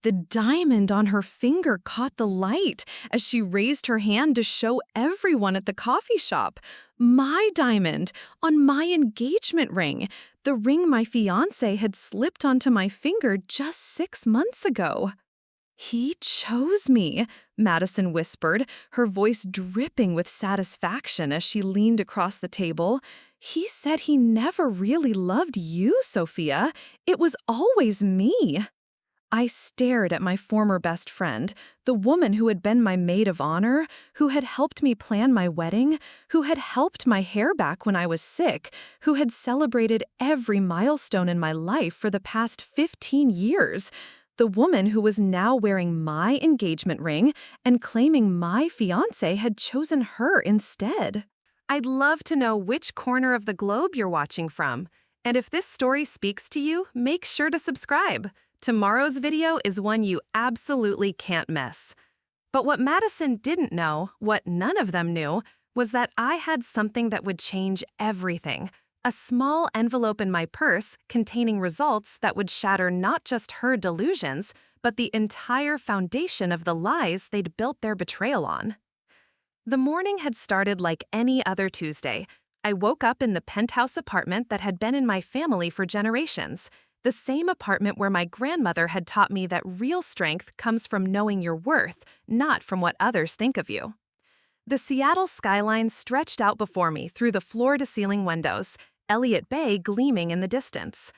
The diamond on her finger caught the light as she raised her hand to show everyone at the coffee shop. My diamond on my engagement ring, the ring my fiancé had slipped onto my finger just 6 months ago. "He chose me," Madison whispered, her voice dripping with satisfaction as she leaned across the table. "He said he never really loved you, Sophia. It was always me." I stared at my former best friend, the woman who had been my maid of honor, who had helped me plan my wedding, who had helped my hair back when I was sick, who had celebrated every milestone in my life for the past 15 years. The woman who was now wearing my engagement ring and claiming my fiancé had chosen her instead. I'd love to know which corner of the globe you're watching from. And if this story speaks to you, make sure to subscribe. Tomorrow's video is one you absolutely can't miss. But what Madison didn't know, what none of them knew, was that I had something that would change everything. A small envelope in my purse containing results that would shatter not just her delusions, but the entire foundation of the lies they'd built their betrayal on. The morning had started like any other Tuesday. I woke up in the penthouse apartment that had been in my family for generations. The same apartment where my grandmother had taught me that real strength comes from knowing your worth, not from what others think of you. The Seattle skyline stretched out before me through the floor-to-ceiling windows, Elliott Bay gleaming in the distance.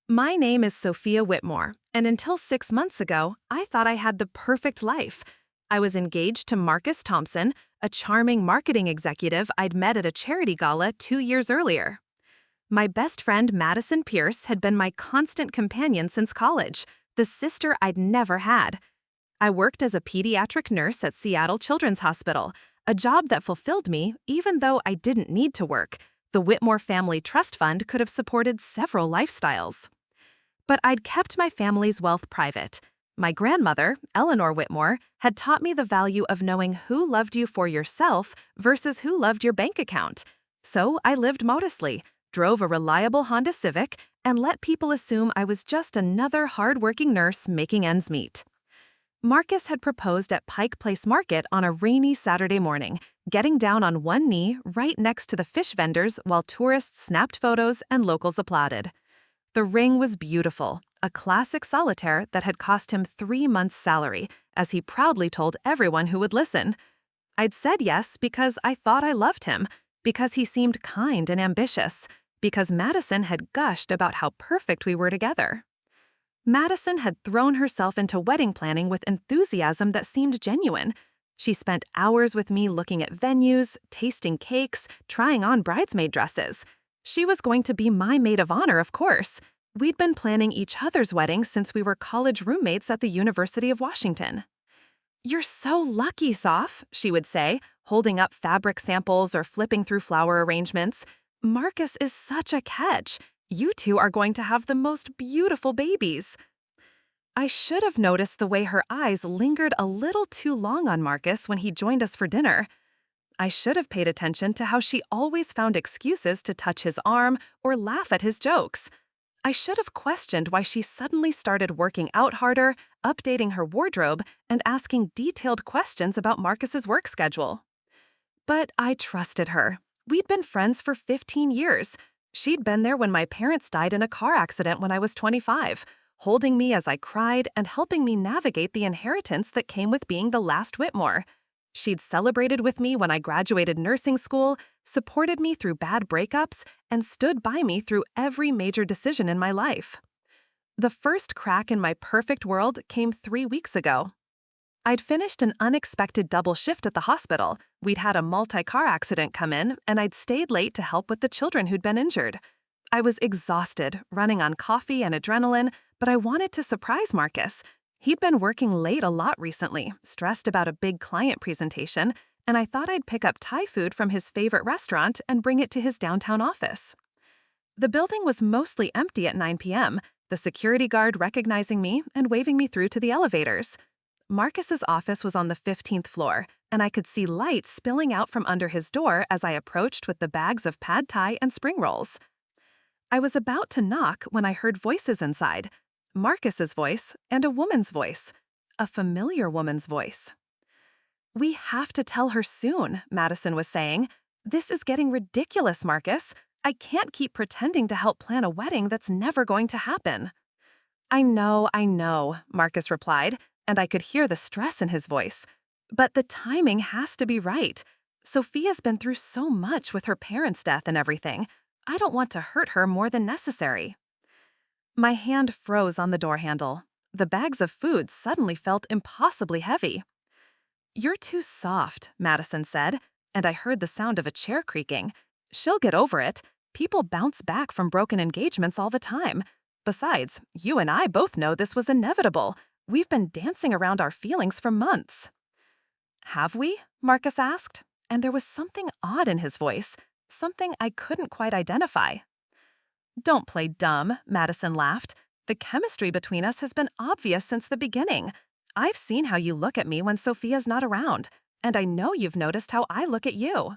My name is Sophia Whitmore, and until 6 months ago, I thought I had the perfect life. I was engaged to Marcus Thompson, a charming marketing executive I'd met at a charity gala 2 years earlier. My best friend Madison Pierce had been my constant companion since college, the sister I'd never had. I worked as a pediatric nurse at Seattle Children's Hospital, a job that fulfilled me even though I didn't need to work. The Whitmore Family Trust Fund could have supported several lifestyles. But I'd kept my family's wealth private. My grandmother, Eleanor Whitmore, had taught me the value of knowing who loved you for yourself versus who loved your bank account. So I lived modestly, drove a reliable Honda Civic, and let people assume I was just another hard-working nurse making ends meet. Marcus had proposed at Pike Place Market on a rainy Saturday morning, getting down on one knee right next to the fish vendors while tourists snapped photos and locals applauded. The ring was beautiful, a classic solitaire that had cost him 3 months' salary, as he proudly told everyone who would listen. I'd said yes because I thought I loved him, because he seemed kind and ambitious, because Madison had gushed about how perfect we were together. Madison had thrown herself into wedding planning with enthusiasm that seemed genuine. She spent hours with me looking at venues, tasting cakes, trying on bridesmaid dresses. She was going to be my maid of honor, of course. We'd been planning each other's weddings since we were college roommates at the University of Washington. "You're so lucky, Soph," she would say, holding up fabric samples or flipping through flower arrangements. "Marcus is such a catch. You two are going to have the most beautiful babies." I should have noticed the way her eyes lingered a little too long on Marcus when he joined us for dinner. I should have paid attention to how she always found excuses to touch his arm or laugh at his jokes. I should have questioned why she suddenly started working out harder, updating her wardrobe, and asking detailed questions about Marcus's work schedule. But I trusted her. We'd been friends for 15 years. She'd been there when my parents died in a car accident when I was 25, holding me as I cried and helping me navigate the inheritance that came with being the last Whitmore. She'd celebrated with me when I graduated nursing school, supported me through bad breakups, and stood by me through every major decision in my life. The first crack in my perfect world came 3 weeks ago. I'd finished an unexpected double shift at the hospital. We'd had a multi-car accident come in, and I'd stayed late to help with the children who'd been injured. I was exhausted, running on coffee and adrenaline, but I wanted to surprise Marcus. He'd been working late a lot recently, stressed about a big client presentation, and I thought I'd pick up Thai food from his favorite restaurant and bring it to his downtown office. The building was mostly empty at 9 p.m., the security guard recognizing me and waving me through to the elevators. Marcus's office was on the 15th floor, and I could see light spilling out from under his door as I approached with the bags of pad thai and spring rolls. I was about to knock when I heard voices inside. Marcus's voice, and a woman's voice. A familiar woman's voice. "We have to tell her soon," Madison was saying. "This is getting ridiculous, Marcus. I can't keep pretending to help plan a wedding that's never going to happen." I know, Marcus replied, and I could hear the stress in his voice. "But the timing has to be right. Sophia's been through so much with her parents' death and everything. I don't want to hurt her more than necessary." My hand froze on the door handle. The bags of food suddenly felt impossibly heavy. "You're too soft," Madison said, and I heard the sound of a chair creaking. "She'll get over it. People bounce back from broken engagements all the time. Besides, you and I both know this was inevitable. We've been dancing around our feelings for months." "Have we?" Marcus asked, and there was something odd in his voice, something I couldn't quite identify. "Don't play dumb," Madison laughed. "The chemistry between us has been obvious since the beginning. I've seen how you look at me when Sophia's not around, and I know you've noticed how I look at you."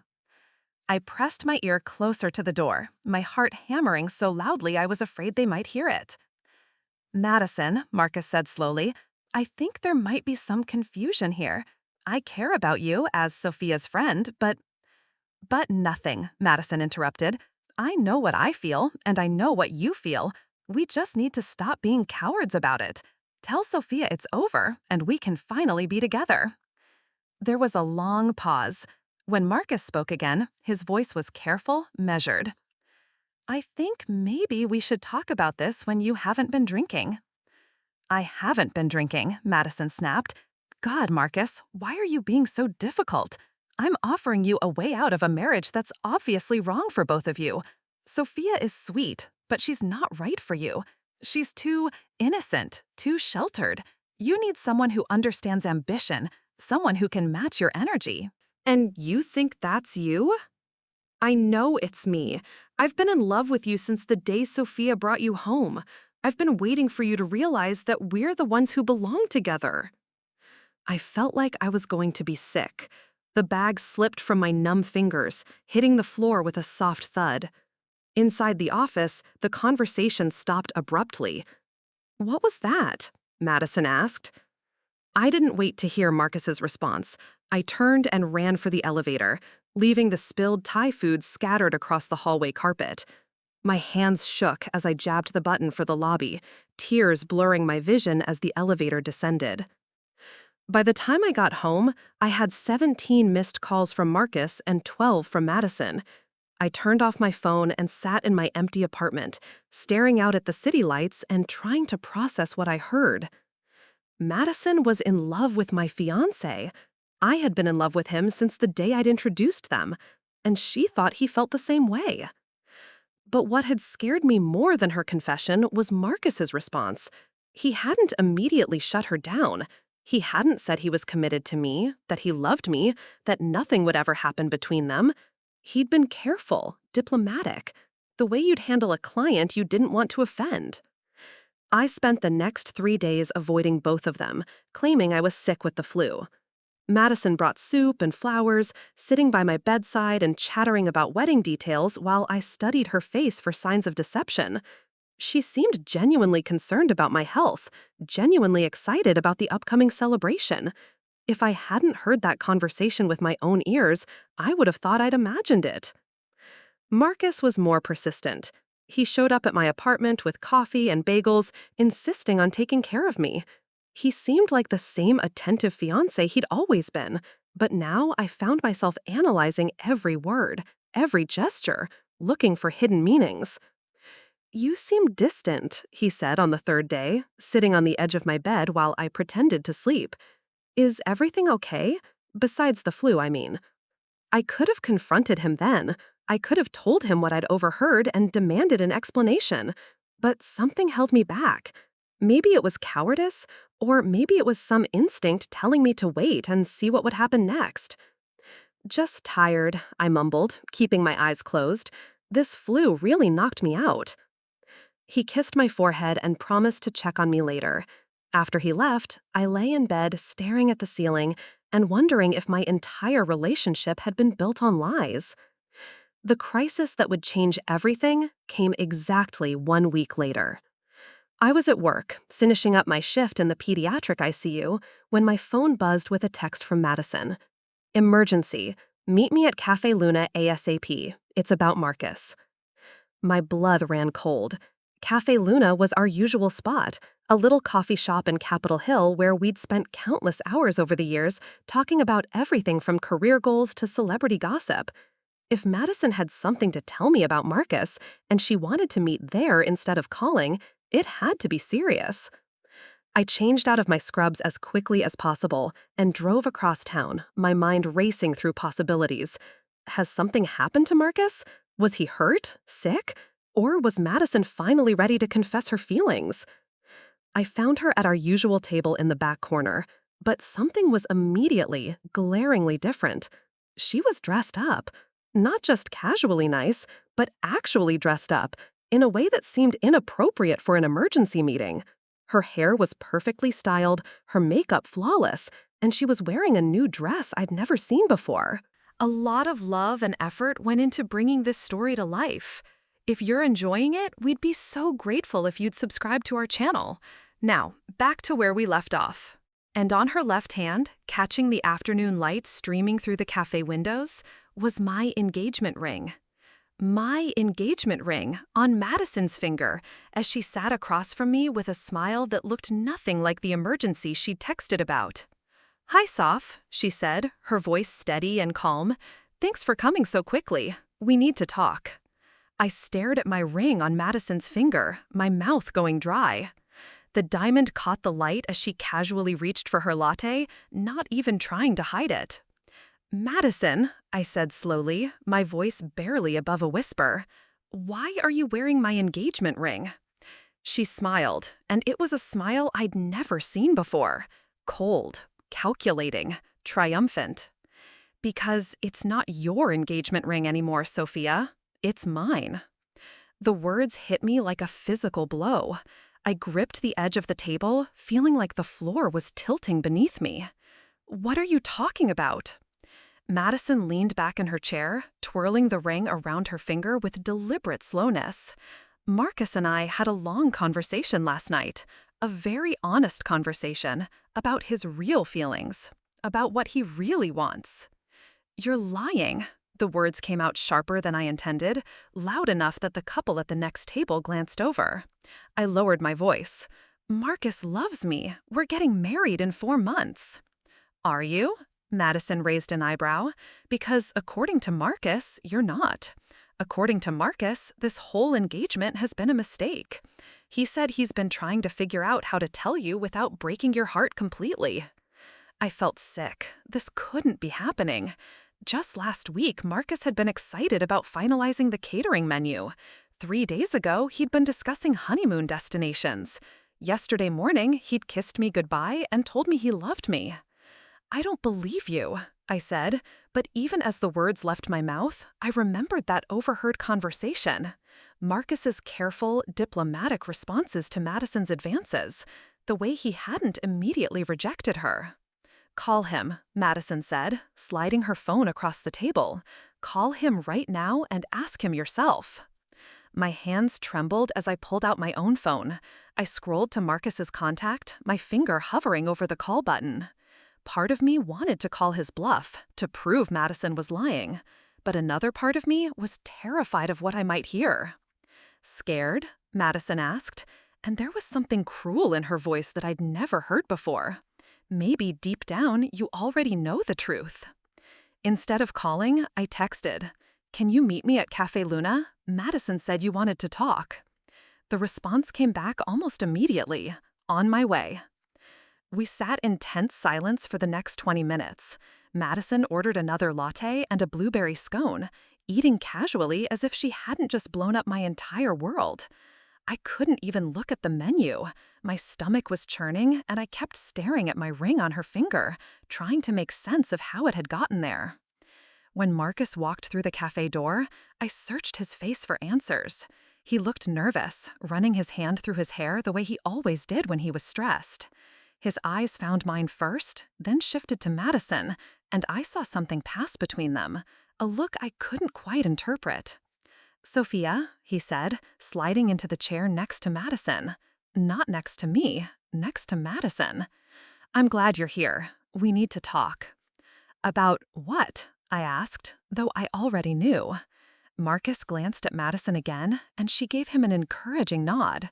I pressed my ear closer to the door, my heart hammering so loudly I was afraid they might hear it. "Madison," Marcus said slowly, "I think there might be some confusion here. I care about you as Sophia's friend, but—" "But nothing," Madison interrupted. "I know what I feel, and I know what you feel. We just need to stop being cowards about it. Tell Sophia it's over, and we can finally be together." There was a long pause. When Marcus spoke again, his voice was careful, measured. "I think maybe we should talk about this when you haven't been drinking." "I haven't been drinking," Madison snapped. "God, Marcus, why are you being so difficult? I'm offering you a way out of a marriage that's obviously wrong for both of you. Sophia is sweet, but she's not right for you. She's too innocent, too sheltered. You need someone who understands ambition, someone who can match your energy." "And you think that's you?" "I know it's me. I've been in love with you since the day Sophia brought you home. I've been waiting for you to realize that we're the ones who belong together." I felt like I was going to be sick. The bag slipped from my numb fingers, hitting the floor with a soft thud. Inside the office, the conversation stopped abruptly. "What was that?" Madison asked. I didn't wait to hear Marcus's response. I turned and ran for the elevator, leaving the spilled Thai food scattered across the hallway carpet. My hands shook as I jabbed the button for the lobby, tears blurring my vision as the elevator descended. By the time I got home, I had 17 missed calls from Marcus and 12 from Madison. I turned off my phone and sat in my empty apartment, staring out at the city lights and trying to process what I heard. Madison was in love with my fiancé. I had been in love with him since the day I'd introduced them, and she thought he felt the same way. But what had scared me more than her confession was Marcus's response. He hadn't immediately shut her down. He hadn't said he was committed to me, that he loved me, that nothing would ever happen between them. He'd been careful, diplomatic, the way you'd handle a client you didn't want to offend. I spent the next 3 days avoiding both of them, claiming I was sick with the flu. Madison brought soup and flowers, sitting by my bedside and chattering about wedding details while I studied her face for signs of deception. She seemed genuinely concerned about my health, genuinely excited about the upcoming celebration. If I hadn't heard that conversation with my own ears, I would have thought I'd imagined it. Marcus was more persistent. He showed up at my apartment with coffee and bagels, insisting on taking care of me. He seemed like the same attentive fiancé he'd always been, but now I found myself analyzing every word, every gesture, looking for hidden meanings. "You seem distant," he said on the third day, sitting on the edge of my bed while I pretended to sleep. "Is everything okay? Besides the flu, I mean." I could have confronted him then. I could have told him what I'd overheard and demanded an explanation. But something held me back. Maybe it was cowardice, or maybe it was some instinct telling me to wait and see what would happen next. "Just tired," I mumbled, keeping my eyes closed. "This flu really knocked me out." He kissed my forehead and promised to check on me later. After he left, I lay in bed staring at the ceiling and wondering if my entire relationship had been built on lies. The crisis that would change everything came exactly 1 week later. I was at work, finishing up my shift in the pediatric ICU, when my phone buzzed with a text from Madison. Emergency. Meet me at Cafe Luna ASAP. It's about Marcus. My blood ran cold. Cafe Luna was our usual spot, a little coffee shop in Capitol Hill where we'd spent countless hours over the years talking about everything from career goals to celebrity gossip. If Madison had something to tell me about Marcus, and she wanted to meet there instead of calling, it had to be serious. I changed out of my scrubs as quickly as possible and drove across town, my mind racing through possibilities. Has something happened to Marcus? Was he hurt? Sick? Or was Madison finally ready to confess her feelings? I found her at our usual table in the back corner, but something was immediately, glaringly different. She was dressed up. Not just casually nice, but actually dressed up, in a way that seemed inappropriate for an emergency meeting. Her hair was perfectly styled, her makeup flawless, and she was wearing a new dress I'd never seen before. A lot of love and effort went into bringing this story to life. If you're enjoying it, we'd be so grateful if you'd subscribe to our channel. Now, back to where we left off. And on her left hand, catching the afternoon light streaming through the cafe windows, was my engagement ring. My engagement ring on Madison's finger as she sat across from me with a smile that looked nothing like the emergency she'd texted about. "Hi, Soph," she said, her voice steady and calm. "Thanks for coming so quickly. We need to talk." I stared at my ring on Madison's finger, my mouth going dry. The diamond caught the light as she casually reached for her latte, not even trying to hide it. "Madison," I said slowly, my voice barely above a whisper, "why are you wearing my engagement ring?" She smiled, and it was a smile I'd never seen before. Cold, calculating, triumphant. "Because it's not your engagement ring anymore, Sophia. It's mine." The words hit me like a physical blow. I gripped the edge of the table, feeling like the floor was tilting beneath me. "What are you talking about?" Madison leaned back in her chair, twirling the ring around her finger with deliberate slowness. "Marcus and I had a long conversation last night, a very honest conversation about his real feelings, about what he really wants." "You're lying." The words came out sharper than I intended, loud enough that the couple at the next table glanced over. I lowered my voice. "Marcus loves me. We're getting married in 4 months." "Are you?" Madison raised an eyebrow. "Because according to Marcus, you're not. According to Marcus, this whole engagement has been a mistake. He said he's been trying to figure out how to tell you without breaking your heart completely." I felt sick. This couldn't be happening. Just last week, Marcus had been excited about finalizing the catering menu. 3 days ago, he'd been discussing honeymoon destinations. Yesterday morning, he'd kissed me goodbye and told me he loved me. "I don't believe you," I said, but even as the words left my mouth, I remembered that overheard conversation. Marcus's careful, diplomatic responses to Madison's advances, the way he hadn't immediately rejected her. "Call him," Madison said, sliding her phone across the table. "Call him right now and ask him yourself." My hands trembled as I pulled out my own phone. I scrolled to Marcus's contact, my finger hovering over the call button. Part of me wanted to call his bluff, to prove Madison was lying, but another part of me was terrified of what I might hear. "Scared?" Madison asked, and there was something cruel in her voice that I'd never heard before. "Maybe deep down you already know the truth." Instead of calling, I texted, "Can you meet me at Cafe Luna? Madison said you wanted to talk." The response came back almost immediately. "On my way." We sat in tense silence for the next 20 minutes. Madison ordered another latte and a blueberry scone, eating casually as if she hadn't just blown up my entire world. I couldn't even look at the menu. My stomach was churning, and I kept staring at my ring on her finger, trying to make sense of how it had gotten there. When Marcus walked through the cafe door, I searched his face for answers. He looked nervous, running his hand through his hair the way he always did when he was stressed. His eyes found mine first, then shifted to Madison, and I saw something pass between them, a look I couldn't quite interpret. "Sophia," he said, sliding into the chair next to Madison. Not next to me, next to Madison. I'm glad you're here. We need to talk. About what? I asked, though I already knew. Marcus glanced at Madison again, and she gave him an encouraging nod.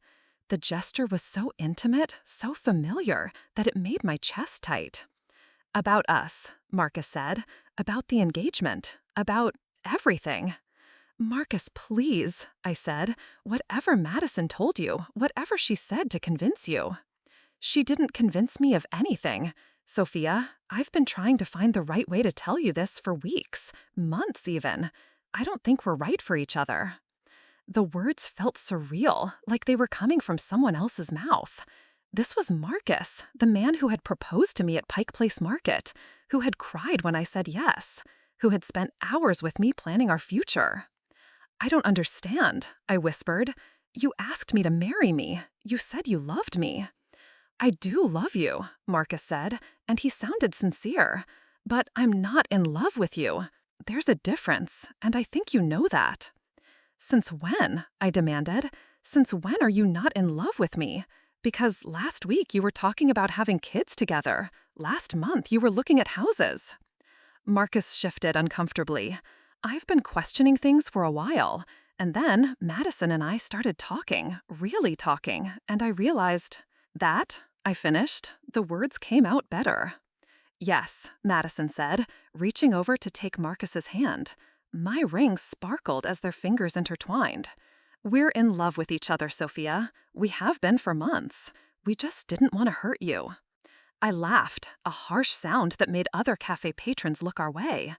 The gesture was so intimate, so familiar, that it made my chest tight. About us, Marcus said. About the engagement. About everything. Marcus, please, I said. Whatever Madison told you, whatever she said to convince you. She didn't convince me of anything. Sophia, I've been trying to find the right way to tell you this for weeks, months even. I don't think we're right for each other. The words felt surreal, like they were coming from someone else's mouth. This was Marcus, the man who had proposed to me at Pike Place Market, who had cried when I said yes, who had spent hours with me planning our future. I don't understand, I whispered. You asked me to marry me. You said you loved me. I do love you, Marcus said, and he sounded sincere. But I'm not in love with you. There's a difference, and I think you know that. Since when? I demanded. Since when are you not in love with me? Because last week you were talking about having kids together. Last month you were looking at houses. Marcus shifted uncomfortably. I've been questioning things for a while, and then Madison and I started talking, really talking, and I realized that, I finished, the words came out better. Yes, Madison said, reaching over to take Marcus's hand. My ring sparkled as their fingers intertwined. We're in love with each other, Sophia. We have been for months. We just didn't want to hurt you. I laughed, a harsh sound that made other cafe patrons look our way.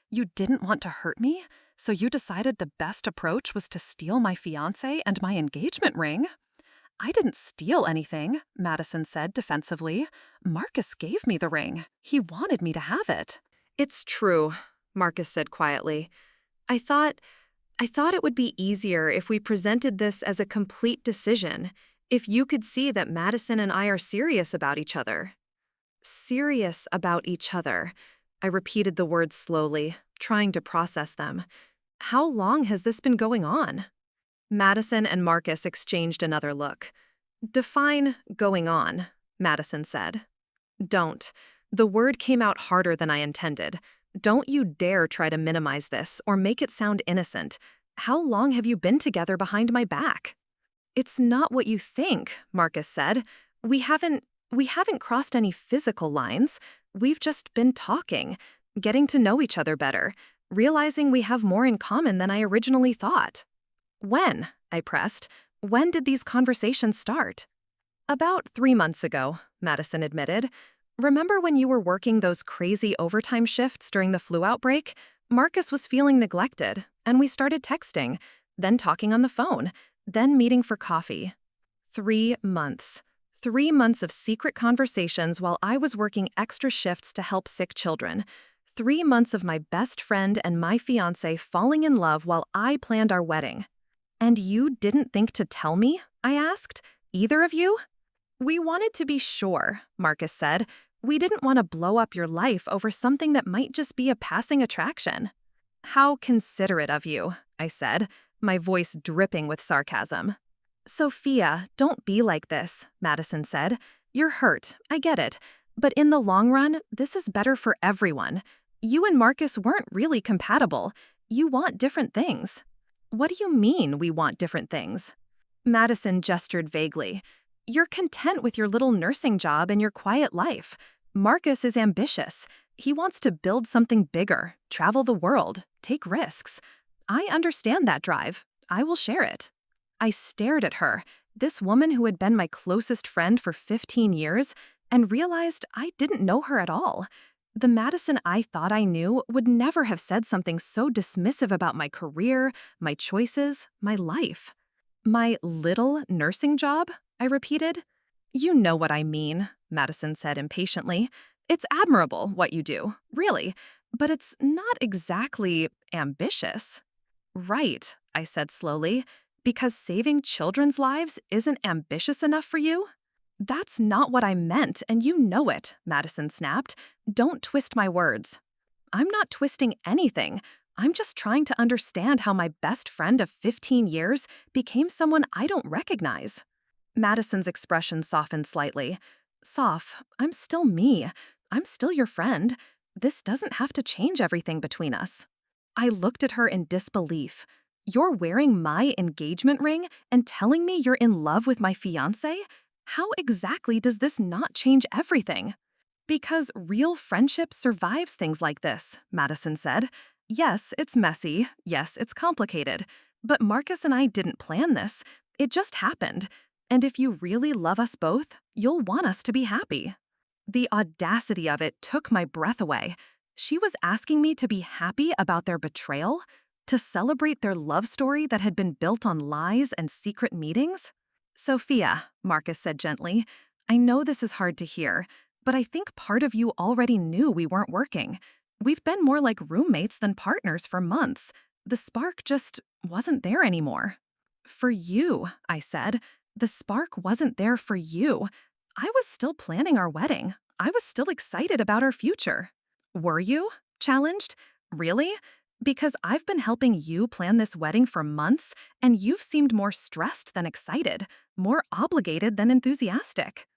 You didn't want to hurt me, so you decided the best approach was to steal my fiancé and my engagement ring? I didn't steal anything, Madison said defensively. Marcus gave me the ring. He wanted me to have it. It's true, Marcus said quietly. I thought it would be easier if we presented this as a complete decision, if you could see that Madison and I are serious about each other. Serious about each other. I repeated the words slowly, trying to process them. How long has this been going on? Madison and Marcus exchanged another look. Define going on, Madison said. Don't. The word came out harder than I intended. Don't you dare try to minimize this or make it sound innocent. How long have you been together behind my back? It's not what you think, Marcus said. We haven't crossed any physical lines. We've just been talking, getting to know each other better, realizing we have more in common than I originally thought. When? I pressed. When did these conversations start? About 3 months ago, Madison admitted. Remember when you were working those crazy overtime shifts during the flu outbreak? Marcus was feeling neglected, and we started texting, then talking on the phone, then meeting for coffee. 3 months. 3 months of secret conversations while I was working extra shifts to help sick children. 3 months of my best friend and my fiancé falling in love while I planned our wedding. And you didn't think to tell me? I asked. Either of you? We wanted to be sure, Marcus said. We didn't want to blow up your life over something that might just be a passing attraction. How considerate of you, I said, my voice dripping with sarcasm. Sophia, don't be like this, Madison said. You're hurt, I get it. But in the long run, this is better for everyone. You and Marcus weren't really compatible. You want different things. What do you mean we want different things? Madison gestured vaguely. You're content with your little nursing job and your quiet life. Marcus is ambitious. He wants to build something bigger, travel the world, take risks. I understand that drive. I will share it. I stared at her, this woman who had been my closest friend for 15 years, and realized I didn't know her at all. The Madison I thought I knew would never have said something so dismissive about my career, my choices, my life. My little nursing job? I repeated. You know what I mean, Madison said impatiently. It's admirable what you do, really, but it's not exactly ambitious. Right, I said slowly, because saving children's lives isn't ambitious enough for you? That's not what I meant, and you know it, Madison snapped. Don't twist my words. I'm not twisting anything. I'm just trying to understand how my best friend of 15 years became someone I don't recognize. Madison's expression softened slightly. Soph, I'm still me. I'm still your friend. This doesn't have to change everything between us. I looked at her in disbelief. You're wearing my engagement ring and telling me you're in love with my fiancé? How exactly does this not change everything? Because real friendship survives things like this, Madison said. Yes, it's messy. Yes, it's complicated. But Marcus and I didn't plan this. It just happened. And if you really love us both, you'll want us to be happy. The audacity of it took my breath away. She was asking me to be happy about their betrayal? To celebrate their love story that had been built on lies and secret meetings? Sophia, Marcus said gently, I know this is hard to hear, but I think part of you already knew we weren't working. We've been more like roommates than partners for months. The spark just wasn't there anymore. For you, I said. The spark wasn't there for you. I was still planning our wedding. I was still excited about our future. Were you? Challenged. Really? Because I've been helping you plan this wedding for months, and you've seemed more stressed than excited, more obligated than enthusiastic.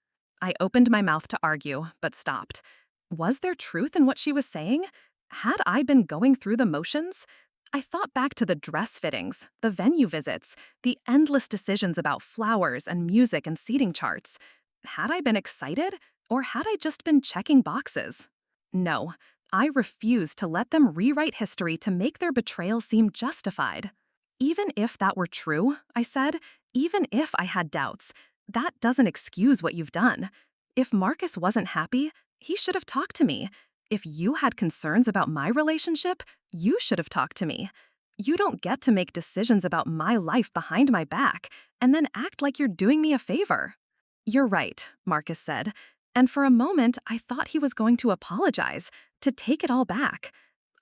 I opened my mouth to argue, but stopped. Was there truth in what she was saying? Had I been going through the motions? I thought back to the dress fittings, the venue visits, the endless decisions about flowers and music and seating charts. Had I been excited, or had I just been checking boxes? No, I refused to let them rewrite history to make their betrayal seem justified. Even if that were true, I said, even if I had doubts, that doesn't excuse what you've done. If Marcus wasn't happy, he should have talked to me. If you had concerns about my relationship, you should have talked to me. You don't get to make decisions about my life behind my back and then act like you're doing me a favor. You're right, Marcus said, and for a moment I thought he was going to apologize, to take it all back.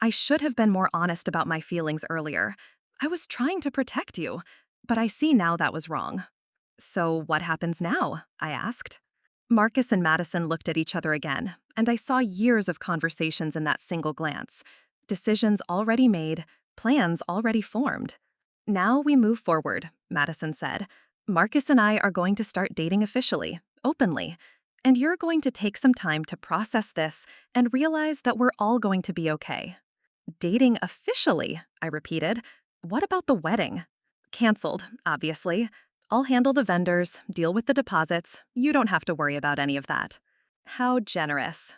I should have been more honest about my feelings earlier. I was trying to protect you, but I see now that was wrong. So what happens now? I asked. Marcus and Madison looked at each other again, and I saw years of conversations in that single glance. Decisions already made, plans already formed. Now we move forward, Madison said. Marcus and I are going to start dating officially, openly, and you're going to take some time to process this and realize that we're all going to be okay. Dating officially, I repeated. What about the wedding? Canceled, obviously. I'll handle the vendors, deal with the deposits. You don't have to worry about any of that. How generous.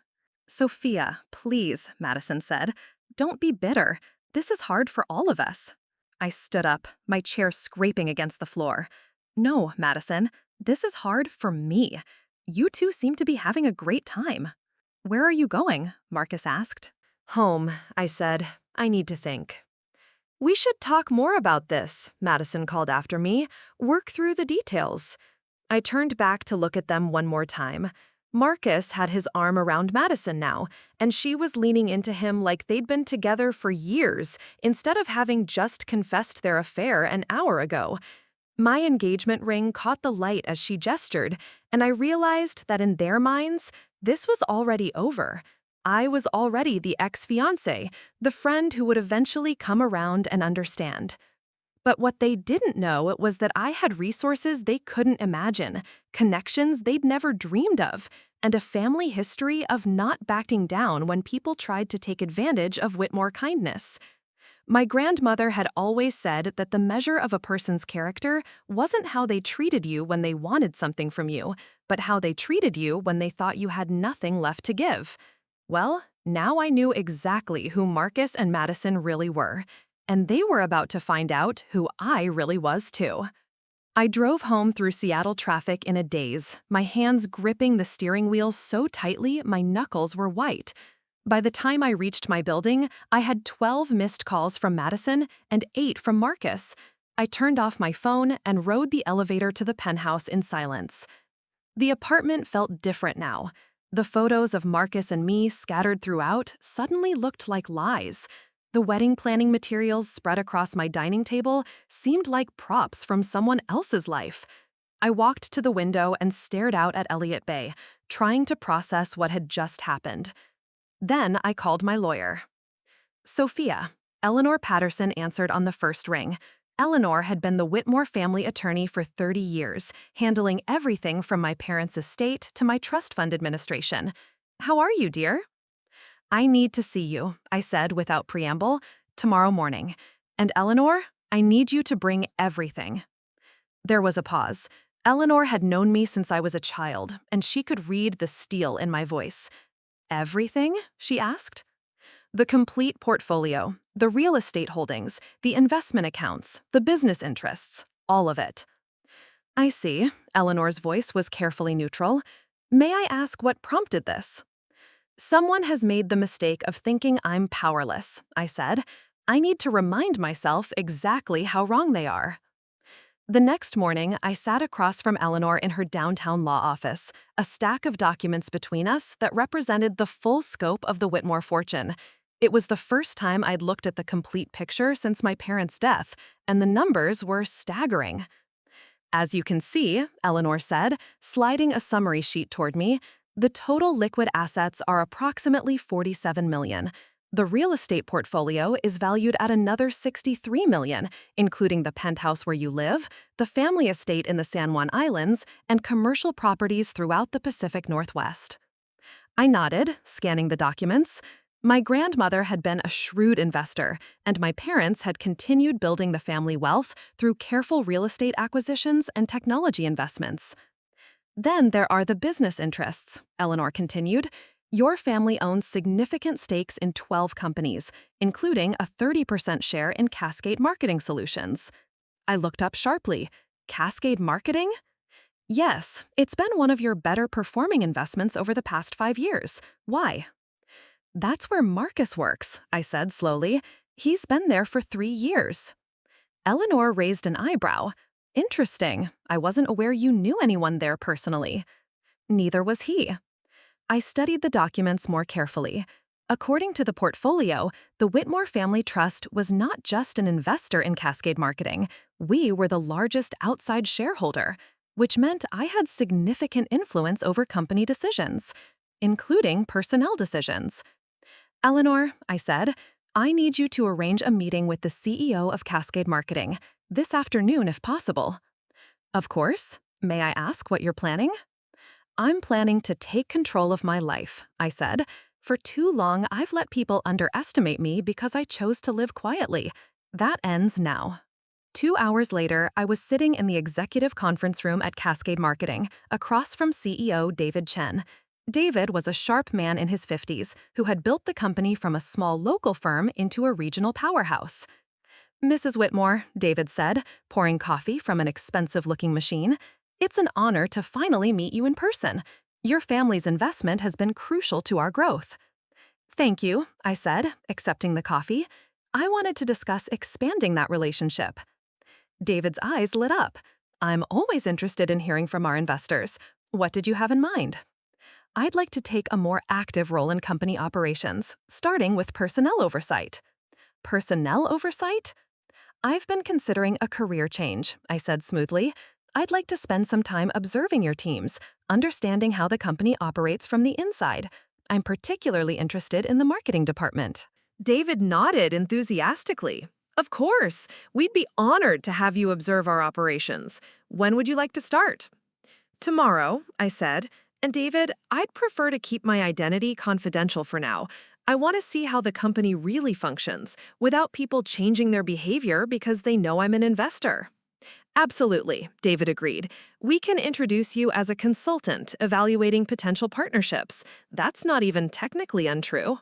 Sophia, please, Madison said. Don't be bitter. This is hard for all of us. I stood up, my chair scraping against the floor. No, Madison, this is hard for me. You two seem to be having a great time. Where are you going? Marcus asked. Home, I said. I need to think. We should talk more about this, Madison called after me. Work through the details. I turned back to look at them one more time. Marcus had his arm around Madison now, and she was leaning into him like they'd been together for years, instead of having just confessed their affair an hour ago. My engagement ring caught the light as she gestured, and I realized that in their minds, this was already over. I was already the ex-fiancé, the friend who would eventually come around and understand. But what they didn't know was that I had resources they couldn't imagine, connections they'd never dreamed of, and a family history of not backing down when people tried to take advantage of Whitmore kindness. My grandmother had always said that the measure of a person's character wasn't how they treated you when they wanted something from you, but how they treated you when they thought you had nothing left to give. Well, now I knew exactly who Marcus and Madison really were, and they were about to find out who I really was too. I drove home through Seattle traffic in a daze, my hands gripping the steering wheel so tightly my knuckles were white. By the time I reached my building, I had 12 missed calls from Madison and 8 from Marcus. I turned off my phone and rode the elevator to the penthouse in silence. The apartment felt different now. The photos of Marcus and me scattered throughout suddenly looked like lies. The wedding planning materials spread across my dining table seemed like props from someone else's life. I walked to the window and stared out at Elliott Bay, trying to process what had just happened. Then I called my lawyer. Sophia, Eleanor Patterson answered on the first ring. Eleanor had been the Whitmore family attorney for 30 years, handling everything from my parents' estate to my trust fund administration. "How are you, dear?" "I need to see you," I said without preamble, "tomorrow morning. And Eleanor, I need you to bring everything." There was a pause. Eleanor had known me since I was a child, and she could read the steel in my voice. "Everything?" she asked. "The complete portfolio, the real estate holdings, the investment accounts, the business interests, all of it." "I see." Eleanor's voice was carefully neutral. "May I ask what prompted this?" "Someone has made the mistake of thinking I'm powerless," I said. "I need to remind myself exactly how wrong they are." The next morning, I sat across from Eleanor in her downtown law office, a stack of documents between us that represented the full scope of the Whitmore fortune. It was the first time I'd looked at the complete picture since my parents' death, and the numbers were staggering. "As you can see," Eleanor said, sliding a summary sheet toward me, "the total liquid assets are approximately $47 million. The real estate portfolio is valued at another $63 million, including the penthouse where you live, the family estate in the San Juan Islands, and commercial properties throughout the Pacific Northwest." I nodded, scanning the documents. My grandmother had been a shrewd investor, and my parents had continued building the family wealth through careful real estate acquisitions and technology investments. "Then there are the business interests," Eleanor continued. "Your family owns significant stakes in 12 companies, including a 30% share in Cascade Marketing Solutions." I looked up sharply. "Cascade Marketing?" "Yes, it's been one of your better performing investments over the past 5 years. Why?" "That's where Marcus works," I said slowly. "He's been there for 3 years." Eleanor raised an eyebrow. "Interesting. I wasn't aware you knew anyone there personally." "Neither was he." I studied the documents more carefully. According to the portfolio, the Whitmore Family Trust was not just an investor in Cascade Marketing. We were the largest outside shareholder, which meant I had significant influence over company decisions, including personnel decisions. "Eleanor," I said, "I need you to arrange a meeting with the CEO of Cascade Marketing, this afternoon if possible." "Of course. May I ask what you're planning?" "I'm planning to take control of my life," I said. "For too long, I've let people underestimate me because I chose to live quietly. That ends now." 2 hours later, I was sitting in the executive conference room at Cascade Marketing, across from CEO David Chen. David was a sharp man in his 50s who had built the company from a small local firm into a regional powerhouse. "Mrs. Whitmore," David said, pouring coffee from an expensive-looking machine, "it's an honor to finally meet you in person. Your family's investment has been crucial to our growth." "Thank you," I said, accepting the coffee. "I wanted to discuss expanding that relationship." David's eyes lit up. "I'm always interested in hearing from our investors. What did you have in mind?" "I'd like to take a more active role in company operations, starting with personnel oversight." "Personnel oversight?" "I've been considering a career change," I said smoothly. "I'd like to spend some time observing your teams, understanding how the company operates from the inside. I'm particularly interested in the marketing department." David nodded enthusiastically. "Of course, we'd be honored to have you observe our operations. When would you like to start?" "Tomorrow," I said. "And David, I'd prefer to keep my identity confidential for now. I want to see how the company really functions, without people changing their behavior because they know I'm an investor." "Absolutely," David agreed. "We can introduce you as a consultant evaluating potential partnerships. That's not even technically untrue."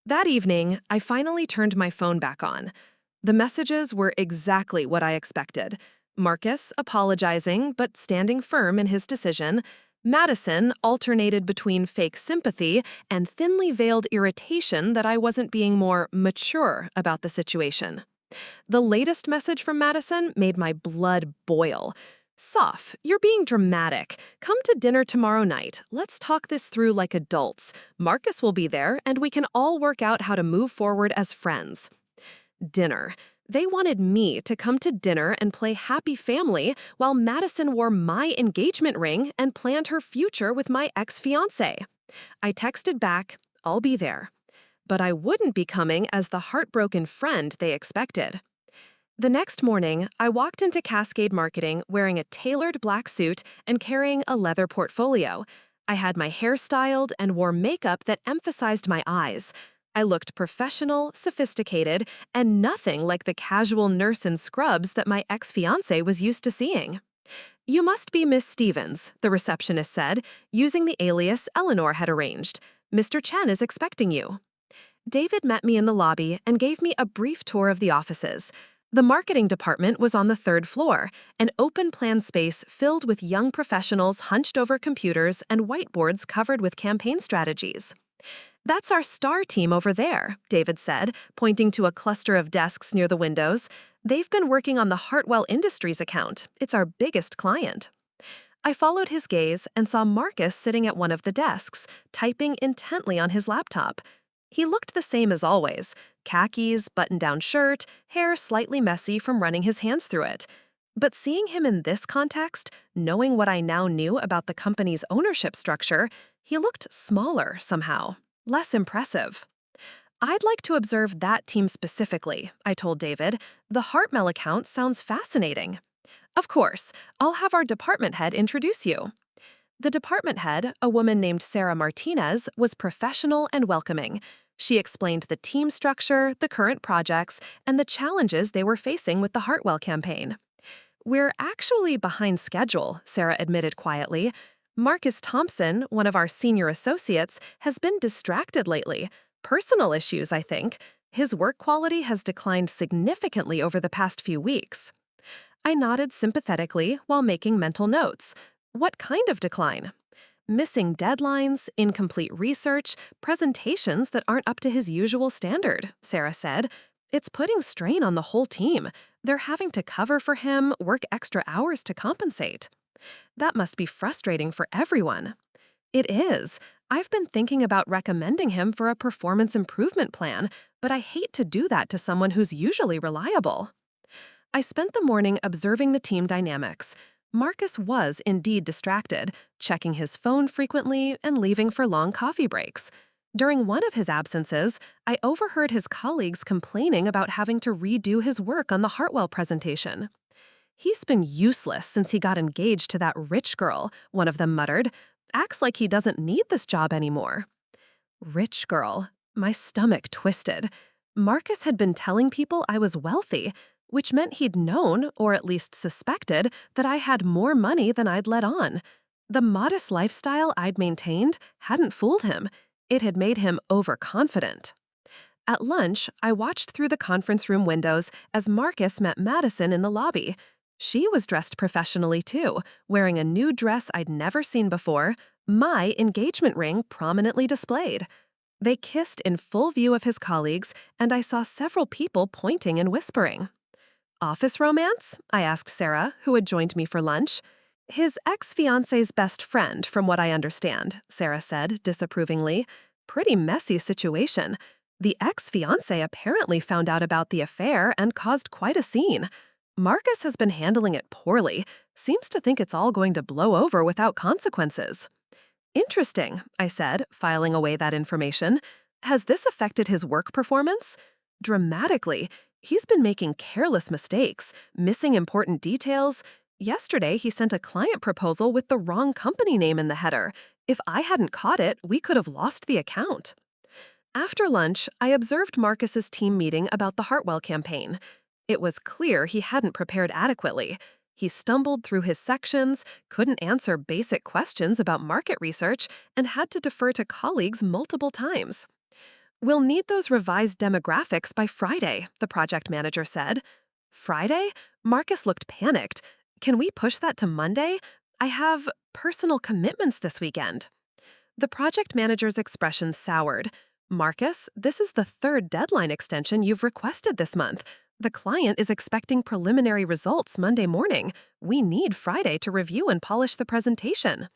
That evening, I finally turned my phone back on. The messages were exactly what I expected. Marcus apologizing but standing firm in his decision. Madison alternated between fake sympathy and thinly veiled irritation that I wasn't being more mature about the situation. The latest message from Madison made my blood boil. "Soph, you're being dramatic. Come to dinner tomorrow night. Let's talk this through like adults. Marcus will be there, and we can all work out how to move forward as friends." Dinner. They wanted me to come to dinner and play happy family while Madison wore my engagement ring and planned her future with my ex-fiancé. I texted back, "I'll be there." But I wouldn't be coming as the heartbroken friend they expected. The next morning, I walked into Cascade Marketing wearing a tailored black suit and carrying a leather portfolio. I had my hair styled and wore makeup that emphasized my eyes. I looked professional, sophisticated, and nothing like the casual nurse in scrubs that my ex-fiancé was used to seeing. "You must be Miss Stevens," the receptionist said, using the alias Eleanor had arranged. "Mr. Chen is expecting you." David met me in the lobby and gave me a brief tour of the offices. The marketing department was on the third floor, an open-plan space filled with young professionals hunched over computers and whiteboards covered with campaign strategies. "That's our star team over there," David said, pointing to a cluster of desks near the windows. "They've been working on the Hartwell Industries account. It's our biggest client." I followed his gaze and saw Marcus sitting at one of the desks, typing intently on his laptop. He looked the same as always: khakis, button-down shirt, hair slightly messy from running his hands through it. But seeing him in this context, knowing what I now knew about the company's ownership structure, he looked smaller somehow, less impressive. "I'd like to observe that team specifically," I told David. "The Hartmel account sounds fascinating." "Of course, I'll have our department head introduce you." The department head, a woman named Sarah Martinez, was professional and welcoming. She explained the team structure, the current projects, and the challenges they were facing with the Hartwell campaign. "We're actually behind schedule," Sarah admitted quietly. "Marcus Thompson, one of our senior associates, has been distracted lately. Personal issues, I think. His work quality has declined significantly over the past few weeks." I nodded sympathetically while making mental notes. What kind of decline? "Missing deadlines, incomplete research, presentations that aren't up to his usual standard," Sarah said. "It's putting strain on the whole team. They're having to cover for him, work extra hours to compensate." That must be frustrating for everyone. It is. I've been thinking about recommending him for a performance improvement plan, but I hate to do that to someone who's usually reliable. I spent the morning observing the team dynamics. Marcus was indeed distracted, checking his phone frequently and leaving for long coffee breaks. During one of his absences, I overheard his colleagues complaining about having to redo his work on the Hartwell presentation. "He's been useless since he got engaged to that rich girl," one of them muttered. "Acts like he doesn't need this job anymore." Rich girl. My stomach twisted. Marcus had been telling people I was wealthy, which meant he'd known, or at least suspected, that I had more money than I'd let on. The modest lifestyle I'd maintained hadn't fooled him. It had made him overconfident. At lunch, I watched through the conference room windows as Marcus met Madison in the lobby. She was dressed professionally too, wearing a new dress I'd never seen before, my engagement ring prominently displayed. They kissed in full view of his colleagues, and I saw several people pointing and whispering. "Office romance?" I asked Sarah, who had joined me for lunch. "His ex-fiancé's best friend, from what I understand," Sarah said disapprovingly. "Pretty messy situation. The ex-fiancé apparently found out about the affair and caused quite a scene. Marcus has been handling it poorly, seems to think it's all going to blow over without consequences." "Interesting," I said, filing away that information. "Has this affected his work performance?" "Dramatically. He's been making careless mistakes, missing important details. Yesterday, he sent a client proposal with the wrong company name in the header. If I hadn't caught it, we could have lost the account." After lunch, I observed Marcus's team meeting about the Hartwell campaign. It was clear he hadn't prepared adequately. He stumbled through his sections, couldn't answer basic questions about market research, and had to defer to colleagues multiple times. "We'll need those revised demographics by Friday," the project manager said. "Friday?" Marcus looked panicked. "Can we push that to Monday? I have personal commitments this weekend." The project manager's expression soured. "Marcus, this is the third deadline extension you've requested this month. The client is expecting preliminary results Monday morning. We need Friday to review and polish the presentation."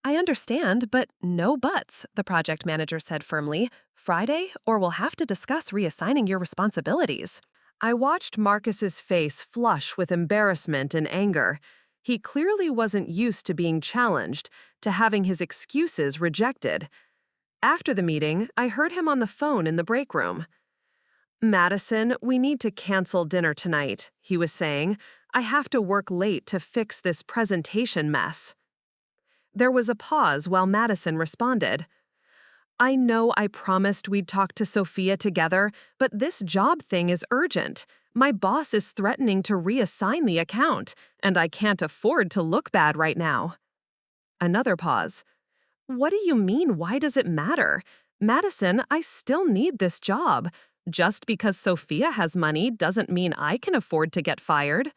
"I understand, but no buts," the project manager said firmly. "Friday, or we'll have to discuss reassigning your responsibilities." I watched Marcus's face flush with embarrassment and anger. He clearly wasn't used to being challenged, to having his excuses rejected. After the meeting, I heard him on the phone in the break room. Madison, we need to cancel dinner tonight, he was saying. I have to work late to fix this presentation mess. There was a pause while Madison responded. I know I promised we'd talk to Sophia together, but this job thing is urgent. My boss is threatening to reassign the account, and I can't afford to look bad right now. Another pause. What do you mean, why does it matter? Madison, I still need this job. Just because Sophia has money doesn't mean I can afford to get fired.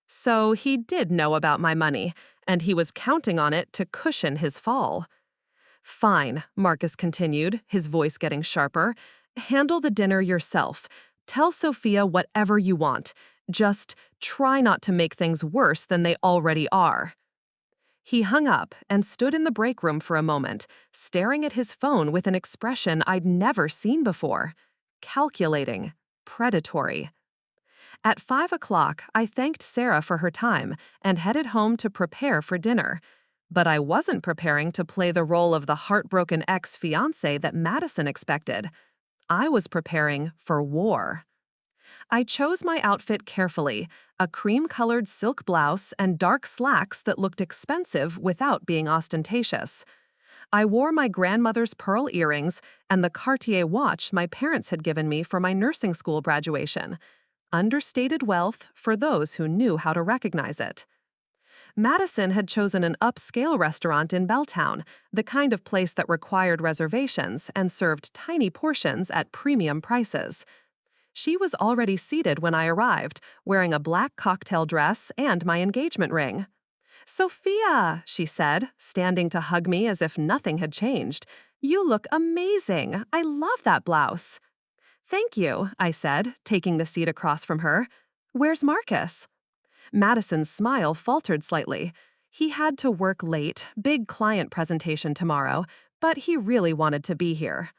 So he did know about my money, and he was counting on it to cushion his fall. Fine, Marcus continued, his voice getting sharper. Handle the dinner yourself. Tell Sophia whatever you want. Just try not to make things worse than they already are. He hung up and stood in the break room for a moment, staring at his phone with an expression I'd never seen before. Calculating. Predatory. At 5 o'clock, I thanked Sarah for her time and headed home to prepare for dinner. But I wasn't preparing to play the role of the heartbroken ex-fiancé that Madison expected. I was preparing for war. I chose my outfit carefully, a cream-colored silk blouse and dark slacks that looked expensive without being ostentatious. I wore my grandmother's pearl earrings and the Cartier watch my parents had given me for my nursing school graduation. Understated wealth for those who knew how to recognize it. Madison had chosen an upscale restaurant in Belltown, the kind of place that required reservations and served tiny portions at premium prices. She was already seated when I arrived, wearing a black cocktail dress and my engagement ring. "Sophia," she said, standing to hug me as if nothing had changed. "You look amazing. I love that blouse." "Thank you," I said, taking the seat across from her. "Where's Marcus?" Madison's smile faltered slightly. He had to work late, big client presentation tomorrow, but he really wanted to be here.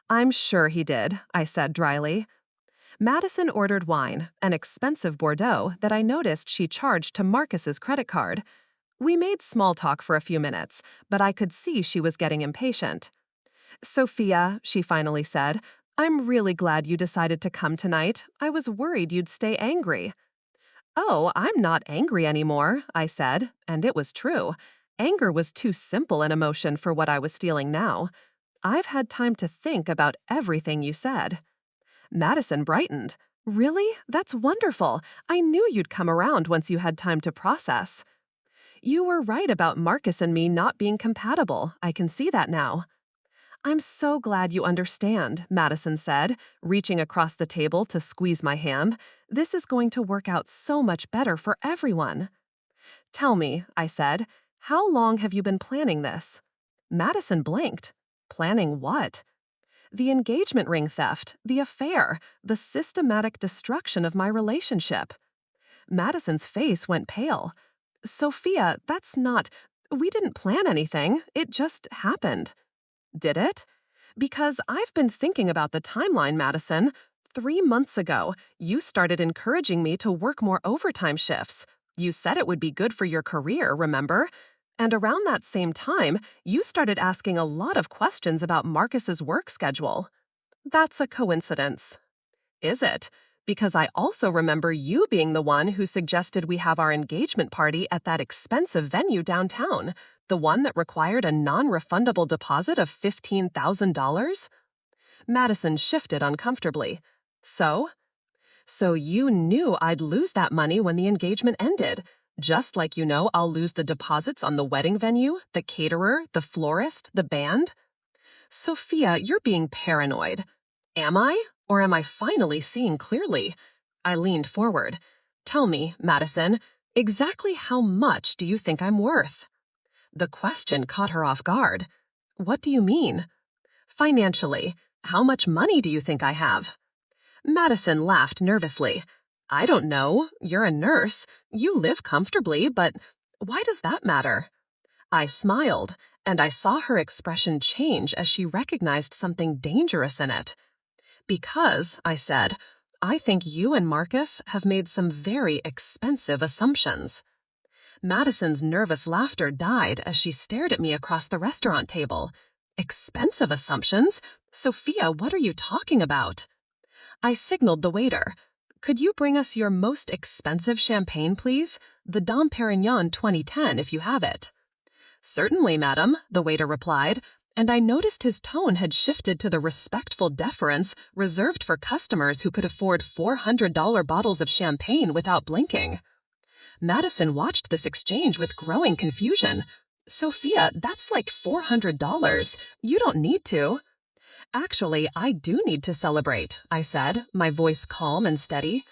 "I'm sure he did," I said dryly. Madison ordered wine, an expensive Bordeaux that I noticed she charged to Marcus's credit card. We made small talk for a few minutes, but I could see she was getting impatient. "Sophia," she finally said, "I'm really glad you decided to come tonight. I was worried you'd stay angry." "Oh, I'm not angry anymore," I said, and it was true. Anger was too simple an emotion for what I was feeling now. "I've had time to think about everything you said." Madison brightened. "Really? That's wonderful. I knew you'd come around once you had time to process." "You were right about Marcus and me not being compatible. I can see that now." "I'm so glad you understand," Madison said, reaching across the table to squeeze my hand. "This is going to work out so much better for everyone." "Tell me," I said, "how long have you been planning this?" Madison blinked. "Planning what?" "The engagement ring theft, the affair, the systematic destruction of my relationship." Madison's face went pale. "Sophia, that's not... We didn't plan anything. It just happened." "Did it?" "Because I've been thinking about the timeline, Madison. 3 months ago, you started encouraging me to work more overtime shifts. You said it would be good for your career, remember? And around that same time, you started asking a lot of questions about Marcus's work schedule." "That's a coincidence." "Is it? Because I also remember you being the one who suggested we have our engagement party at that expensive venue downtown, the one that required a non-refundable deposit of $15,000? Madison shifted uncomfortably. "So?" "So you knew I'd lose that money when the engagement ended, just like you know I'll lose the deposits on the wedding venue, the caterer, the florist, the band." "Sophia, you're being paranoid." "Am I? Or am I finally seeing clearly?" I leaned forward. "Tell me, Madison, exactly how much do you think I'm worth?" The question caught her off guard. "What do you mean?" "Financially. How much money do you think I have?" Madison laughed nervously. "I don't know. You're a nurse. You live comfortably, but why does that matter?" I smiled, and I saw her expression change as she recognized something dangerous in it. "Because," I said, "I think you and Marcus have made some very expensive assumptions." Madison's nervous laughter died as she stared at me across the restaurant table. "Expensive assumptions? Sophia, what are you talking about?" I signaled the waiter. Could you bring us your most expensive champagne, please? The Dom Perignon 2010, if you have it. Certainly, madam, the waiter replied, and I noticed his tone had shifted to the respectful deference reserved for customers who could afford $400 bottles of champagne without blinking. Madison watched this exchange with growing confusion. Sophia, that's like $400. You don't need to. Actually, I do need to celebrate, I said, my voice calm and steady.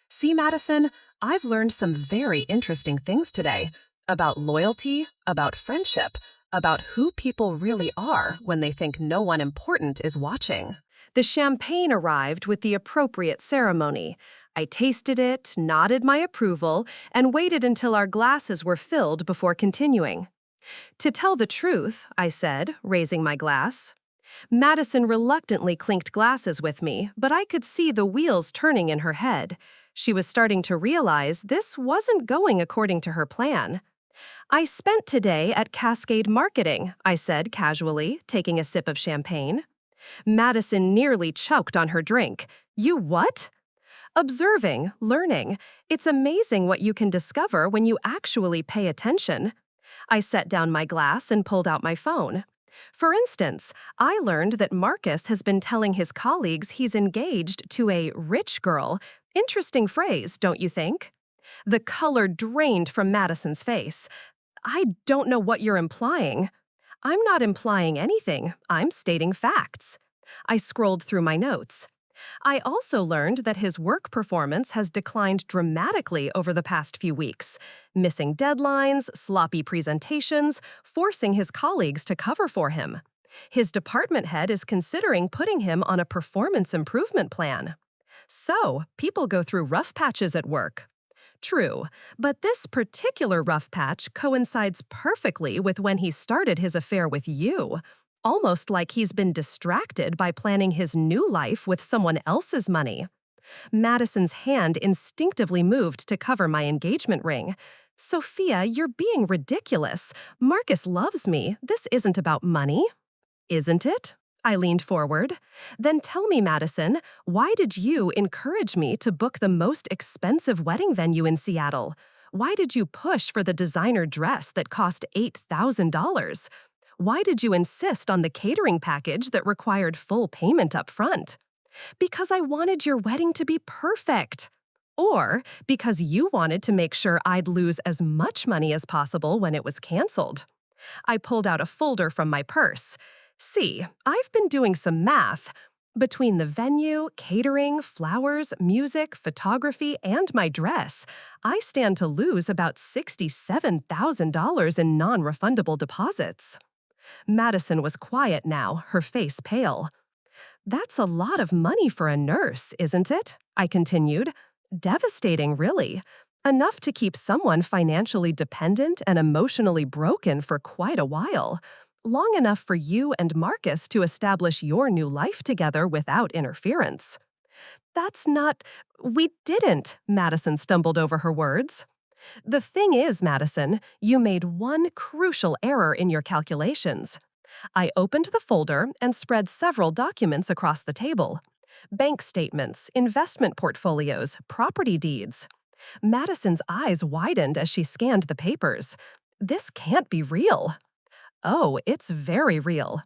See, Madison, I've learned some very interesting things today about loyalty, about friendship, about who people really are when they think no one important is watching. The champagne arrived with the appropriate ceremony. I tasted it, nodded my approval, and waited until our glasses were filled before continuing. To tell the truth, I said, raising my glass. Madison reluctantly clinked glasses with me, but I could see the wheels turning in her head. She was starting to realize this wasn't going according to her plan. I spent today at Cascade Marketing, I said casually, taking a sip of champagne. Madison nearly choked on her drink. You what? Observing, learning. It's amazing what you can discover when you actually pay attention. I set down my glass and pulled out my phone. For instance, I learned that Marcus has been telling his colleagues he's engaged to a rich girl. Interesting phrase, don't you think? The color drained from Madison's face. I don't know what you're implying. I'm not implying anything. I'm stating facts. I scrolled through my notes. I also learned that his work performance has declined dramatically over the past few weeks, missing deadlines, sloppy presentations, forcing his colleagues to cover for him. His department head is considering putting him on a performance improvement plan. So, people go through rough patches at work. True, but this particular rough patch coincides perfectly with when he started his affair with you. Almost like he's been distracted by planning his new life with someone else's money. Madison's hand instinctively moved to cover my engagement ring. Sophia, you're being ridiculous. Marcus loves me. This isn't about money. Isn't it? I leaned forward. Then tell me, Madison, why did you encourage me to book the most expensive wedding venue in Seattle? Why did you push for the designer dress that cost $8,000? Why did you insist on the catering package that required full payment up front? Because I wanted your wedding to be perfect. Or because you wanted to make sure I'd lose as much money as possible when it was canceled. I pulled out a folder from my purse. See, I've been doing some math. Between the venue, catering, flowers, music, photography, and my dress, I stand to lose about $67,000 in non-refundable deposits. Madison was quiet now, her face pale. That's a lot of money for a nurse, isn't it? I continued. Devastating, really. Enough to keep someone financially dependent and emotionally broken for quite a while. Long enough for you and Marcus to establish your new life together without interference. That's not... We didn't, Madison stumbled over her words. The thing is, Madison, you made one crucial error in your calculations. I opened the folder and spread several documents across the table. Bank statements, investment portfolios, property deeds. Madison's eyes widened as she scanned the papers. This can't be real. Oh, it's very real.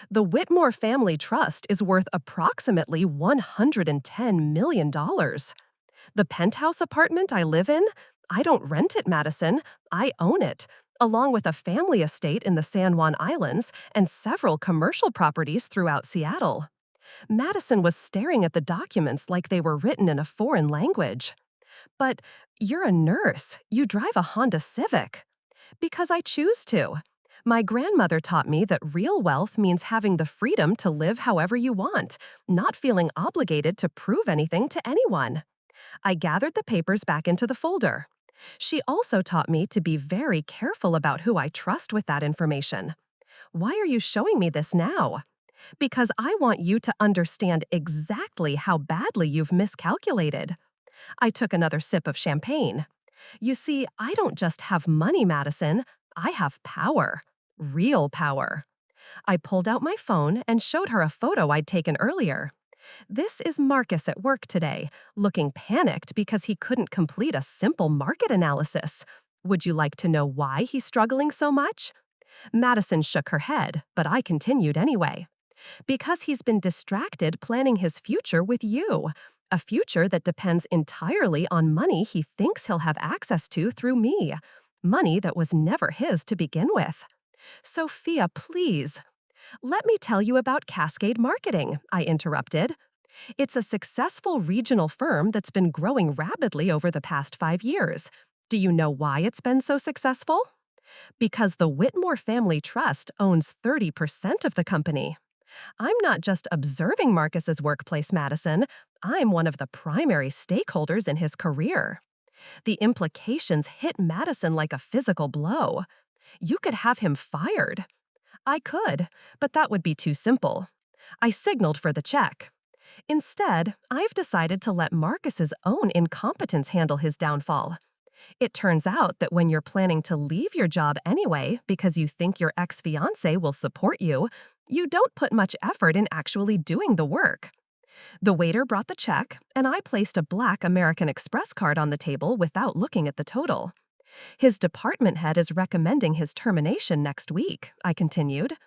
The Whitmore Family Trust is worth approximately $110 million. The penthouse apartment I live in? I don't rent it, Madison. I own it, along with a family estate in the San Juan Islands and several commercial properties throughout Seattle. Madison was staring at the documents like they were written in a foreign language. But you're a nurse. You drive a Honda Civic. Because I choose to. My grandmother taught me that real wealth means having the freedom to live however you want, not feeling obligated to prove anything to anyone. I gathered the papers back into the folder. She also taught me to be very careful about who I trust with that information. Why are you showing me this now? Because I want you to understand exactly how badly you've miscalculated. I took another sip of champagne. You see, I don't just have money, Madison. I have power. Real power. I pulled out my phone and showed her a photo I'd taken earlier. This is Marcus at work today, looking panicked because he couldn't complete a simple market analysis. Would you like to know why he's struggling so much? Madison shook her head, but I continued anyway. Because he's been distracted planning his future with you. A future that depends entirely on money he thinks he'll have access to through me. Money that was never his to begin with. Sophia, please. Let me tell you about Cascade Marketing, I interrupted. It's a successful regional firm that's been growing rapidly over the past 5 years. Do you know why it's been so successful? Because the Whitmore Family Trust owns 30% of the company. I'm not just observing Marcus's workplace, Madison. I'm one of the primary stakeholders in his career. The implications hit Madison like a physical blow. You could have him fired. I could, but that would be too simple. I signaled for the check. Instead, I've decided to let Marcus's own incompetence handle his downfall. It turns out that when you're planning to leave your job anyway because you think your ex-fiancé will support you, you don't put much effort in actually doing the work. The waiter brought the check, and I placed a black American Express card on the table without looking at the total. His department head is recommending his termination next week, I continued.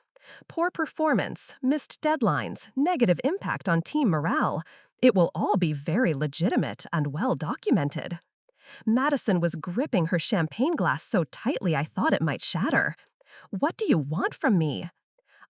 Poor performance, missed deadlines, negative impact on team morale. It will all be very legitimate and well documented. Madison was gripping her champagne glass so tightly I thought it might shatter. What do you want from me?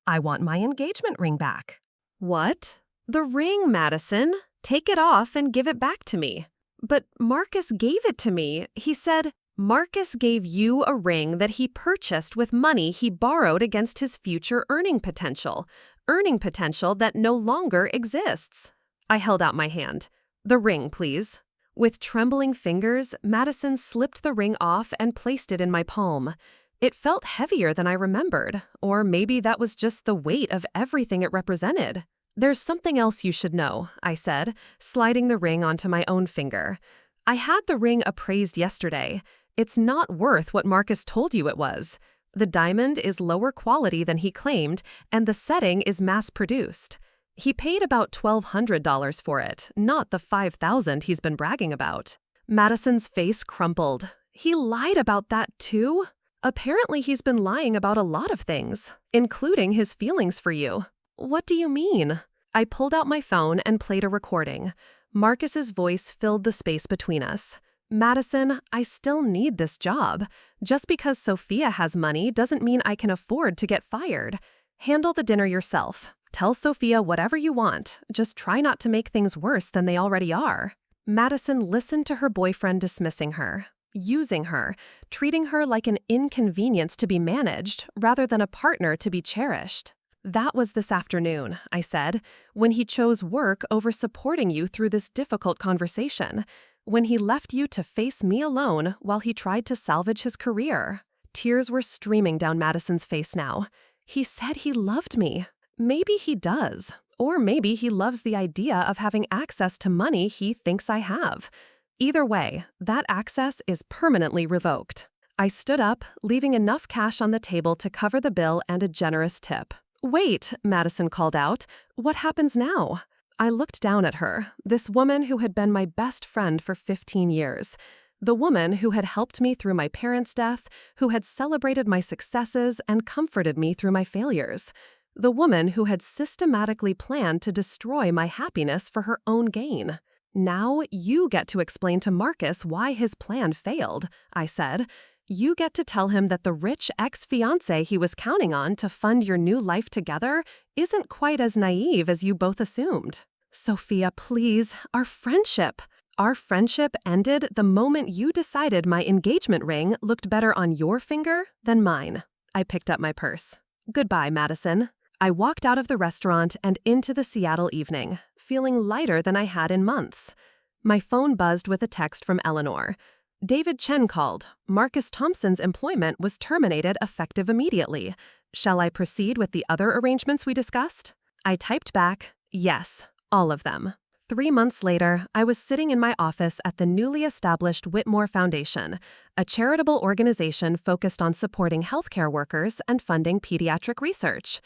I want my engagement ring back. What? The ring, Madison. Take it off and give it back to me. But Marcus gave it to me. He said, Marcus gave you a ring that he purchased with money he borrowed against his future earning potential that no longer exists. I held out my hand. The ring, please. With trembling fingers, Madison slipped the ring off and placed it in my palm. It felt heavier than I remembered, or maybe that was just the weight of everything it represented. There's something else you should know, I said, sliding the ring onto my own finger. I had the ring appraised yesterday. It's not worth what Marcus told you it was. The diamond is lower quality than he claimed, and the setting is mass-produced. He paid about $1,200 for it, not the $5,000 he's been bragging about. Madison's face crumpled. He lied about that too? Apparently he's been lying about a lot of things, including his feelings for you. What do you mean? I pulled out my phone and played a recording. Marcus's voice filled the space between us. Madison, I still need this job. Just because Sophia has money doesn't mean I can afford to get fired. Handle the dinner yourself. Tell Sophia whatever you want. Just try not to make things worse than they already are. Madison listened to her boyfriend dismissing her, using her, treating her like an inconvenience to be managed rather than a partner to be cherished. That was this afternoon, I said, when he chose work over supporting you through this difficult conversation, when he left you to face me alone while he tried to salvage his career. Tears were streaming down Madison's face now. He said he loved me. Maybe he does, or maybe he loves the idea of having access to money he thinks I have. Either way, that access is permanently revoked. I stood up, leaving enough cash on the table to cover the bill and a generous tip. Wait, Madison called out. What happens now? I looked down at her, this woman who had been my best friend for 15 years. The woman who had helped me through my parents' death, who had celebrated my successes and comforted me through my failures. The woman who had systematically planned to destroy my happiness for her own gain. Now you get to explain to Marcus why his plan failed, I said. You get to tell him that the rich ex-fiancé he was counting on to fund your new life together isn't quite as naive as you both assumed. Sophia, please, our friendship ended the moment you decided my engagement ring looked better on your finger than mine. I picked up my purse. Goodbye, Madison. I walked out of the restaurant and into the Seattle evening, feeling lighter than I had in months. My phone buzzed with a text from Eleanor. David Chen called. Marcus Thompson's employment was terminated effective immediately. Shall I proceed with the other arrangements we discussed? I typed back, yes, all of them. 3 months later, I was sitting in my office at the newly established Whitmore Foundation, a charitable organization focused on supporting healthcare workers and funding pediatric research.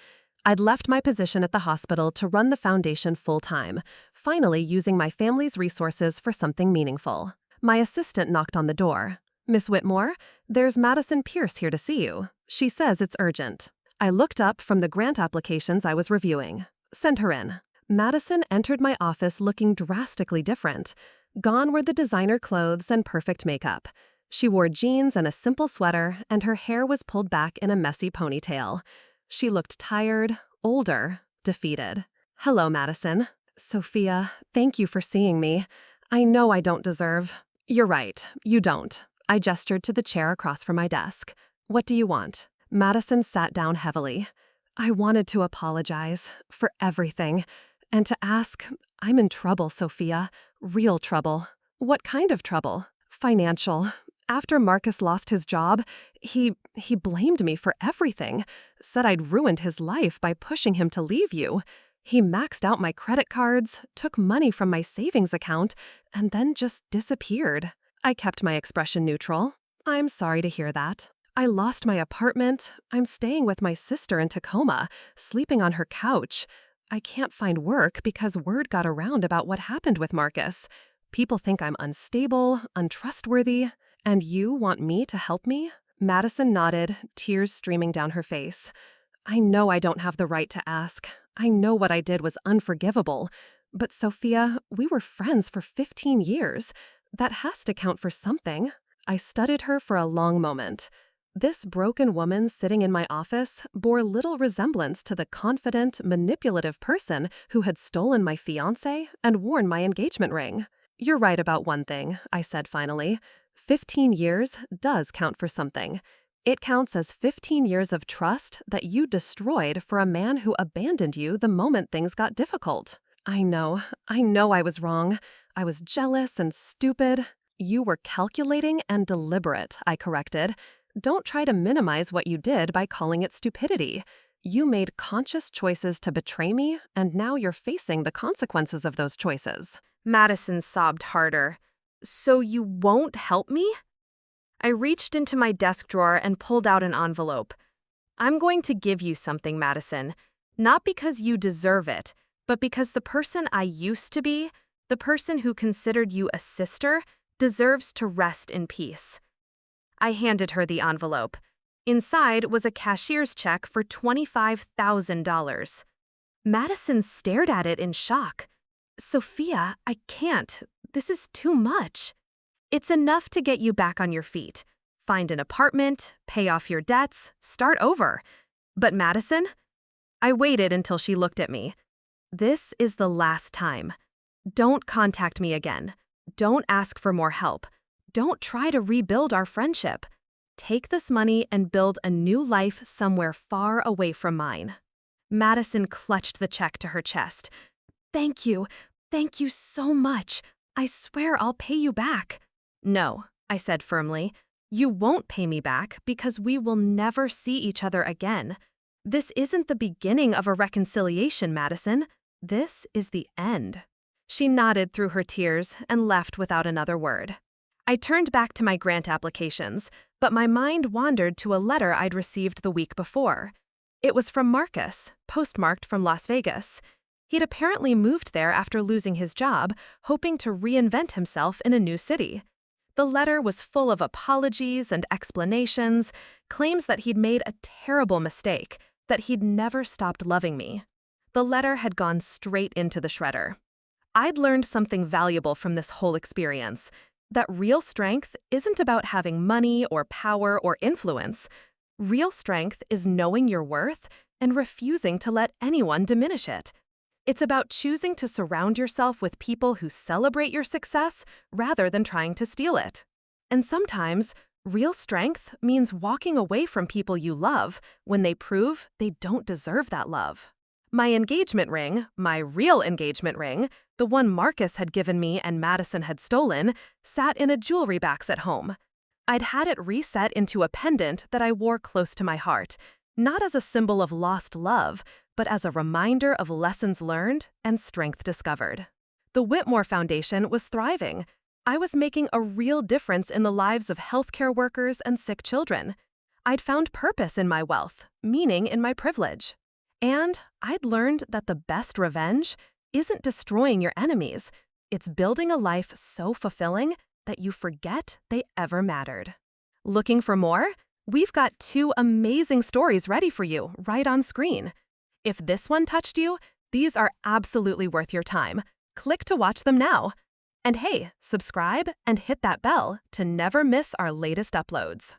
I'd left my position at the hospital to run the foundation full-time, finally using my family's resources for something meaningful. My assistant knocked on the door. "Miss Whitmore, there's Madison Pierce here to see you. She says it's urgent." I looked up from the grant applications I was reviewing. "Send her in." Madison entered my office looking drastically different. Gone were the designer clothes and perfect makeup. She wore jeans and a simple sweater, and her hair was pulled back in a messy ponytail. She looked tired, older, defeated. "Hello, Madison." "Sophia, thank you for seeing me. I know I don't deserve—" "You're right, you don't." I gestured to the chair across from my desk. "What do you want?" Madison sat down heavily. "I wanted to apologize for everything, and to ask, I'm in trouble, Sophia. Real trouble." "What kind of trouble?" "Financial. After Marcus lost his job, he blamed me for everything, said I'd ruined his life by pushing him to leave you. He maxed out my credit cards, took money from my savings account, and then just disappeared." I kept my expression neutral. "I'm sorry to hear that. I lost my apartment. I'm staying with my sister in Tacoma, sleeping on her couch. I can't find work because word got around about what happened with Marcus. People think I'm unstable, untrustworthy. And you want me to help me?" Madison nodded, tears streaming down her face. "I know I don't have the right to ask. I know what I did was unforgivable. But Sophia, we were friends for 15 years. That has to count for something." I studied her for a long moment. This broken woman sitting in my office bore little resemblance to the confident, manipulative person who had stolen my fiancé and worn my engagement ring. "You're right about one thing," I said finally. 15 years does count for something. It counts as 15 years of trust that you destroyed for a man who abandoned you the moment things got difficult. I know I was wrong. I was jealous and stupid." "You were calculating and deliberate," I corrected. "Don't try to minimize what you did by calling it stupidity. You made conscious choices to betray me, and now you're facing the consequences of those choices." Madison sobbed harder. "So you won't help me?" I reached into my desk drawer and pulled out an envelope. "I'm going to give you something, Madison. Not because you deserve it, but because the person I used to be, the person who considered you a sister, deserves to rest in peace." I handed her the envelope. Inside was a cashier's check for $25,000. Madison stared at it in shock. "Sophia, I can't. This is too much." "It's enough to get you back on your feet. Find an apartment, pay off your debts, start over." "But Madison?" I waited until she looked at me. "This is the last time. Don't contact me again. Don't ask for more help. Don't try to rebuild our friendship. Take this money and build a new life somewhere far away from mine." Madison clutched the check to her chest. Thank you so much. I swear I'll pay you back." "No," I said firmly. "You won't pay me back because we will never see each other again. This isn't the beginning of a reconciliation, Madison. This is the end." She nodded through her tears and left without another word. I turned back to my grant applications, but my mind wandered to a letter I'd received the week before. It was from Marcus, postmarked from Las Vegas. He'd apparently moved there after losing his job, hoping to reinvent himself in a new city. The letter was full of apologies and explanations, claims that he'd made a terrible mistake, that he'd never stopped loving me. The letter had gone straight into the shredder. I'd learned something valuable from this whole experience, that real strength isn't about having money or power or influence. Real strength is knowing your worth and refusing to let anyone diminish it. It's about choosing to surround yourself with people who celebrate your success rather than trying to steal it. And sometimes, real strength means walking away from people you love when they prove they don't deserve that love. My engagement ring, my real engagement ring, the one Marcus had given me and Madison had stolen, sat in a jewelry box at home. I'd had it reset into a pendant that I wore close to my heart, not as a symbol of lost love, but as a reminder of lessons learned and strength discovered. The Whitmore Foundation was thriving. I was making a real difference in the lives of healthcare workers and sick children. I'd found purpose in my wealth, meaning in my privilege. And I'd learned that the best revenge isn't destroying your enemies, it's building a life so fulfilling that you forget they ever mattered. Looking for more? We've got 2 amazing stories ready for you right on screen. If this one touched you, these are absolutely worth your time. Click to watch them now. And hey, subscribe and hit that bell to never miss our latest uploads.